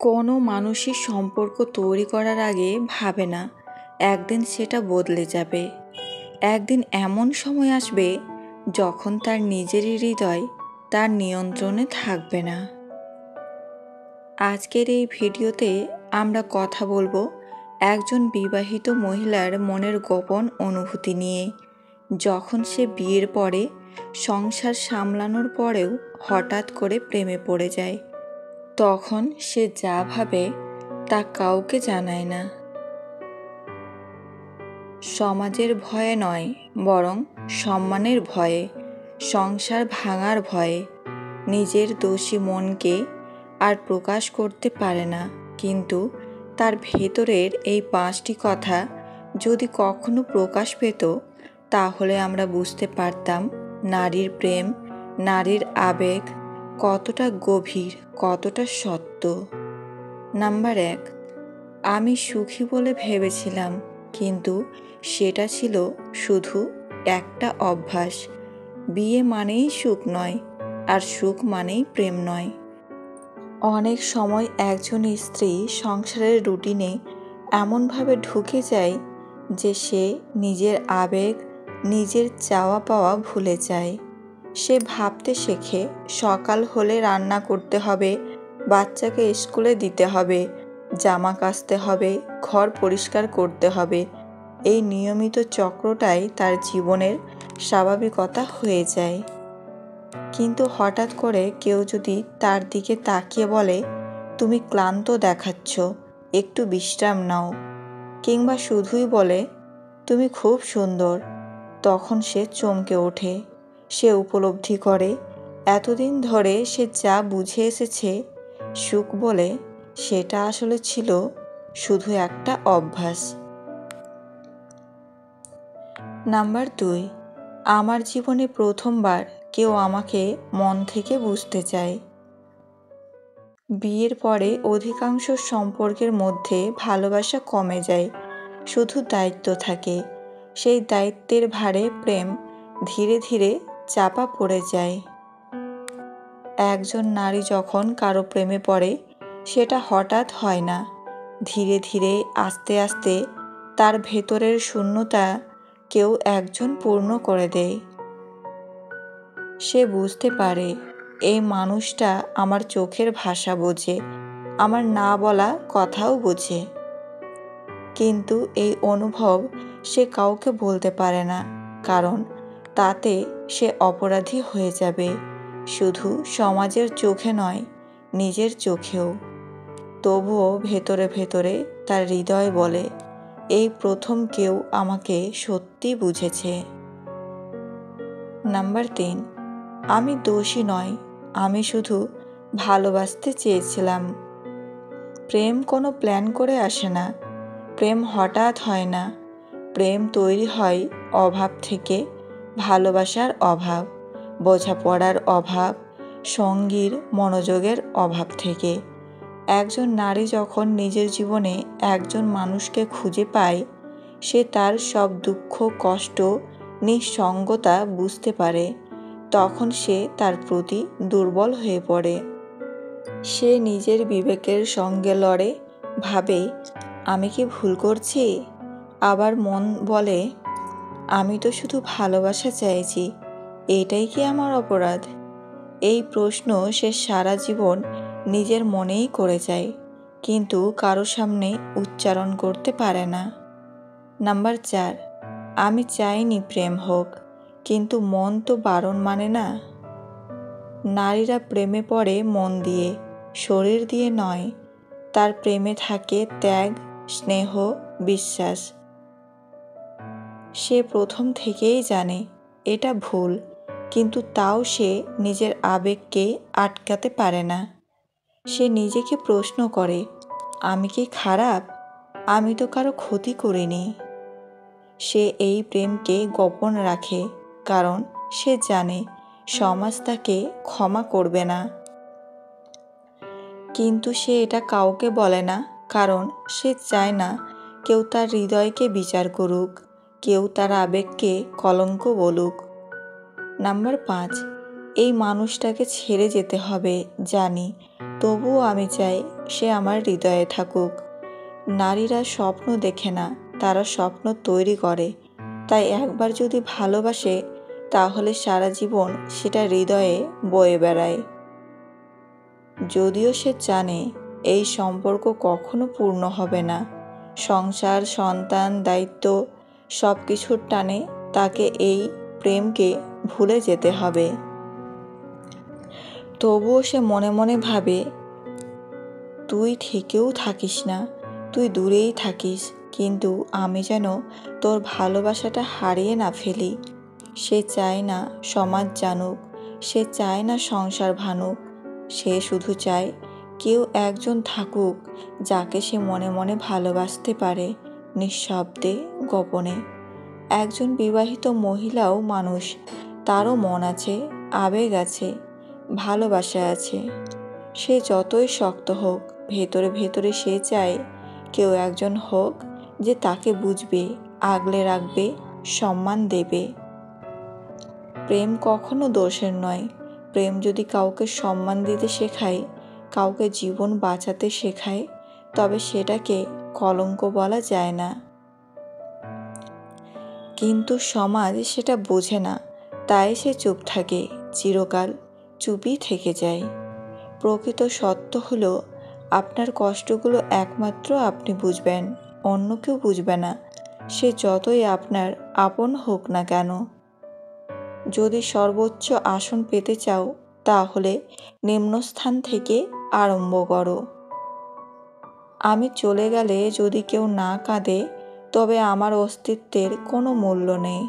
কোনো মানুষের সম্পর্ক তৈরি করার আগে ভাবে না একদিন সেটা বদলে যাবে। একদিন এমন সময় আসবে যখন তার নিজেরই হৃদয় তার নিয়ন্ত্রণে থাকবে না। আজকের এই ভিডিওতে আমরা কথা বলবো একজন বিবাহিত মহিলার মনের গোপন অনুভূতি নিয়ে, যখন সে বিয়ের পরে সংসার সামলানোর পরেও হঠাৎ করে প্রেমে পড়ে যায়। তখন সে যা ভাবে তা কাউকে জানায় না। সমাজের ভয়ে নয়, বরং সম্মানের ভয়ে, সংসার ভাঙার ভয়ে। নিজের দোষী মনকে আর প্রকাশ করতে পারে না, কিন্তু তার ভেতরের এই 5টি কথা যদি কখনো প্রকাশ পেত, তাহলে আমরা বুঝতে পারতাম নারীর প্রেম, নারীর আবেগ কতটা গভীর, কতটা সত্য। নাম্বার 1, আমি সুখী বলে ভেবেছিলাম, কিন্তু সেটা ছিল শুধু একটা অভ্যাস। বিয়ে মানেই সুখ নয়, আর সুখ মানেই প্রেম নয়। অনেক সময় একজন স্ত্রী সংসারের রুটিনে এমনভাবে ঢুকে যায় যে সে নিজের আবেগ, নিজের চাওয়া পাওয়া ভুলে যায়। সে ভাবতে শেখে সকাল হলে রান্না করতে হবে, বাচ্চাকে স্কুলে দিতে হবে, জামা কাচতে হবে, ঘর পরিষ্কার করতে হবে। এই নিয়মিত চক্রটাই তার জীবনের স্বাভাবিকতা হয়ে যায়। কিন্তু হঠাৎ করে কেউ যদি তার দিকে তাকিয়ে বলে, তুমি ক্লান্ত দেখাচ্ছ, একটু বিশ্রাম নাও, কিংবা শুধুই বলে, তুমি খুব সুন্দর, তখন সে চমকে ওঠে। সে উপলব্ধি করে এতদিন ধরে সে যা বুঝে এসেছে সুখ বলে, সেটা আসলে ছিল শুধু একটা অভ্যাস। নাম্বার 2, আমার জীবনে প্রথমবার কেউ আমাকে মন থেকে বুঝতে চায়। বিয়ের পরে অধিকাংশ সম্পর্কের মধ্যে ভালোবাসা কমে যায়, শুধু দায়িত্ব থাকে। সেই দায়িত্বের ভারে প্রেম ধীরে ধীরে চাপা পড়ে যায়। একজন নারী যখন কারো প্রেমে পড়ে, সেটা হঠাৎ হয় না। ধীরে ধীরে, আস্তে আস্তে তার ভেতরের শূন্যতা কেউ একজন পূর্ণ করে দেয়। সে বুঝতে পারে এই মানুষটা আমার চোখের ভাষা বোঝে, আমার না বলা কথাও বোঝে। কিন্তু এই অনুভব সে কাউকে বলতে পারে না, কারণ তাতে সে অপরাধী হয়ে যাবে, শুধু সমাজের চোখে নয়, নিজের চোখেও। তবুও ভেতরে ভেতরে তার হৃদয় বলে, এই প্রথম কেউ আমাকে সত্যি বুঝেছে। নাম্বার 3, আমি দোষী নয়, আমি শুধু ভালোবাসতে চেয়েছিলাম। প্রেম কোনো প্ল্যান করে আসে না, প্রেম হঠাৎ হয় না। প্রেম তৈরি হয় অভাব থেকে, ভালোবাসার অভাব, বোঝাপড়ার অভাব, সঙ্গীর মনোযোগের অভাব থেকে। একজন নারী যখন নিজের জীবনে একজন মানুষকে খুঁজে পায়, সে তার সব দুঃখ, কষ্ট, নিঃসঙ্গতা বুঝতে পারে। তখন সে তার প্রতি দুর্বল হয়ে পড়ে। সে নিজের বিবেকের সঙ্গে লড়ে, ভাবে, আমি কি ভুল করছি? আবার মন বলে, আমি তো শুধু ভালোবাসা চাইছি, এটাই কি আমার অপরাধ? এই প্রশ্ন সে সারা জীবন নিজের মনেই করে যায়, কিন্তু কারো সামনে উচ্চারণ করতে পারে না। নাম্বার 4, আমি চাইনি প্রেম হোক, কিন্তু মন তো বারণ মানে না। নারীরা প্রেমে পড়ে মন দিয়ে, শরীর দিয়ে নয়। তার প্রেমে থাকে ত্যাগ, স্নেহ, বিশ্বাস। সে প্রথম থেকেই জানে এটা ভুল, কিন্তু তাও সে নিজের আবেগকে আটকাতে পারে না। সে নিজেকে প্রশ্ন করে, আমি কি খারাপ? আমি তো কারো ক্ষতি করিনি। সে এই প্রেমকে গোপন রাখে, কারণ সে জানে সমাজ তাকে ক্ষমা করবে না। কিন্তু সে এটা কাউকে বলে না, কারণ সে চায় না কেউ তার হৃদয়কে বিচার করুক, কেউ তার আবেগকে কলঙ্ক বলুক। নাম্বার 5, এই মানুষটাকে ছেড়ে যেতে হবে জানি, তবুও আমি চাই সে আমার হৃদয়ে থাকুক। নারীরা স্বপ্ন দেখে না, তারা স্বপ্ন তৈরি করে। তাই একবার যদি ভালোবাসে তাহলে সারা জীবন সেটা হৃদয়ে বয়ে বেড়ায়। যদিও সে জানে এই সম্পর্ক কখনো পূর্ণ হবে না, সংসার, সন্তান, দায়িত্ব সব কিছুর টানে তাকে এই প্রেমকে ভুলে যেতে হবে। তবুও সে মনে মনে ভাবে, তুই থেকেও থাকিস না, তুই দূরেই থাকিস, কিন্তু আমি যেন তোর ভালোবাসাটা হারিয়ে না ফেলি। সে চায় না সমাজ জানুক, সে চায় না সংসার ভাঙুক, সে শুধু চায় কেউ একজন থাকুক যাকে সে মনে মনে ভালোবাসতে পারে, নিঃশব্দে, গোপনে। একজন বিবাহিত মহিলাও মানুষ, তারও মন আছে, আবেগ আছে, ভালোবাসা আছে। সে যতই শক্ত হোক, ভেতরে ভেতরে সে চায় কেউ একজন হোক যে তাকে বুঝবে, আগলে রাখবে, সম্মান দেবে। প্রেম কখনো দোষের নয়। প্রেম যদি কাউকে সম্মান দিতে শেখায়, কাউকে জীবন বাঁচাতে শেখায়, তবে সেটাকে কলঙ্ক বলা যায় না। কিন্তু সমাজ সেটা বোঝে না, তাই সে চুপ থাকে, চিরকাল চুপই থেকে যায়। প্রকৃত সত্য হলো, আপনার কষ্টগুলো একমাত্র আপনি বুঝবেন, অন্য কেউ বুঝবে না, সে যতই আপনার আপন হোক না কেন। যদি সর্বোচ্চ আসন পেতে চাও তাহলে নিম্নস্থান থেকে আরম্ভ করো। আমি চলে গেলে যদি কেউ না কাঁদে তবে আমার অস্তিত্বের কোনো মূল্য নেই।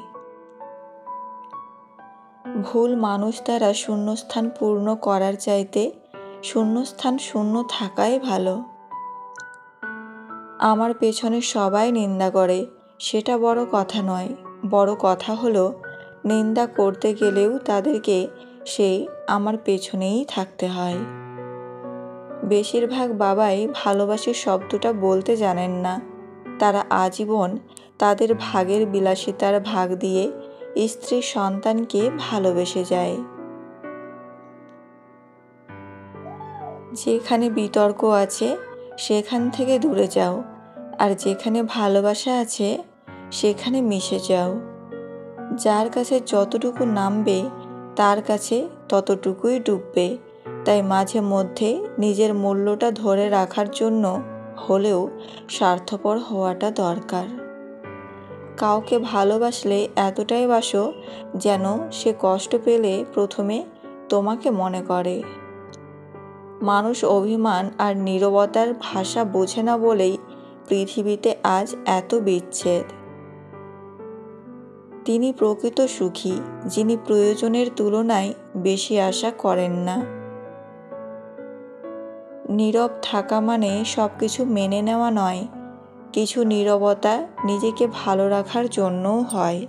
ভুল মানুষ দ্বারা শূন্যস্থান পূর্ণ করার চাইতে শূন্যস্থান শূন্য থাকাই ভালো। আমার পেছনে সবাই নিন্দা করে, সেটা বড় কথা নয়। বড় কথা হলো নিন্দা করতে গেলেও তাদেরকে সেই আমার পেছনেই থাকতে হয়। বেশিরভাগ বাবাই ভালোবাসি শব্দটা বলতে জানেন না। তারা আজীবন তাদের ভাগের বিলাসিতার ভাগ দিয়ে স্ত্রী সন্তানকে ভালোবেসে যায়। যেখানে বিতর্ক আছে সেখান থেকে দূরে যাও, আর যেখানে ভালোবাসা আছে সেখানে মিশে যাও। যার কাছে যতটুকু নামবে তার কাছে ততটুকুই ডুববে। তাই মাঝে মধ্যে নিজের মূল্যটা ধরে রাখার জন্য হলেও স্বার্থপর হওয়াটা দরকার। কাউকে ভালোবাসলে এতটাই বাসো যেন সে কষ্ট পেলে প্রথমে তোমাকে মনে করে। মানুষ অভিমান আর নীরবতার ভাষা বোঝে না বলেই পৃথিবীতে আজ এত বিচ্ছেদ। তিনি প্রকৃত সুখী, যিনি প্রয়োজনের তুলনায় বেশি আশা করেন না। নীরব থাকা মানে সবকিছু মেনে নেওয়া নয়, কিছু নীরবতা নিজেকে ভালো রাখার জন্যও হয়।